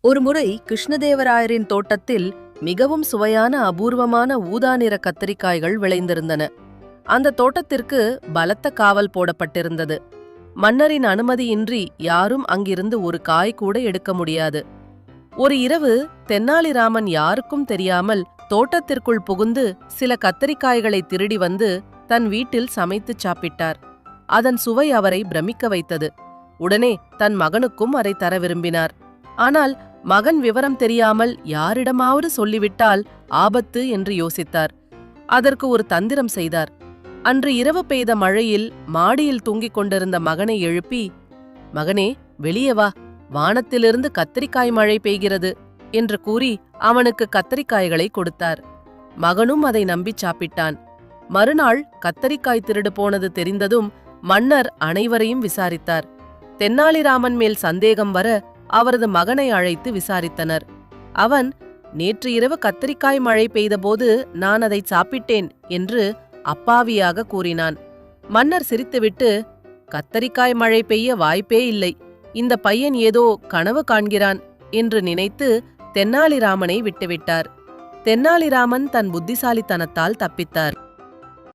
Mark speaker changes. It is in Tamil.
Speaker 1: ஒருமுறை கிருஷ்ணதேவராயரின் தோட்டத்தில் மிகவும் சுவையான அபூர்வமான ஊதா நிற கத்தரிக்காய்கள் விளைந்திருந்தன. அந்த தோட்டத்திற்கு பலத்த காவல் போடப்பட்டிருந்தது. மன்னரின் அனுமதியின்றி யாரும் அங்கிருந்து ஒரு காய் கூட எடுக்க முடியாது. ஒரு இரவு தென்னாலிராமன் யாருக்கும் தெரியாமல் தோட்டத்திற்குள் புகுந்து சில கத்தரிக்காய்களை திருடி வந்து தன் வீட்டில் சமைத்துச் சாப்பிட்டார். அதன் சுவை அவரை பிரமிக்க வைத்தது. உடனே தன் மகனுக்கும் அதை தர விரும்பினார். ஆனால் மகன் விவரம் தெரியாமல் யாரிடமாவது சொல்லிவிட்டால் ஆபத்து என்று யோசித்தார். அதற்கு ஒரு தந்திரம் செய்தார். அன்று இரவு பெய்த மழையில் மாடியில் தூங்கிக் கொண்டிருந்த மகனை எழுப்பி, "மகனே, வெளியே வா, வானத்திலிருந்து கத்தரிக்காய் மழை பெய்கிறது" என்று கூறி அவனுக்கு கத்தரிக்காய்களை கொடுத்தார். மகனும் அதை நம்பிச் சாப்பிட்டான். மறுநாள் கத்தரிக்காய் திருடு போனது தெரிந்ததும் மன்னர் அனைவரையும் விசாரித்தார். தென்னாலிராமன் மேல் சந்தேகம் வர அவரது மகனை அழைத்து விசாரித்தனர். அவன், "நேற்று இரவு கத்தரிக்காய் மழை பெய்தபோது நான் அதை சாப்பிட்டேன்" என்று அப்பாவியாக கூறினான். மன்னர் சிரித்துவிட்டு, "கத்தரிக்காய் மழை பெய்ய வாய்ப்பே இல்லை, இந்த பையன் ஏதோ கனவு காண்கிறான்" என்று நினைத்து தென்னாலிராமனை விட்டுவிட்டார். தென்னாலிராமன் தன் புத்திசாலித்தனத்தால் தப்பித்தார்.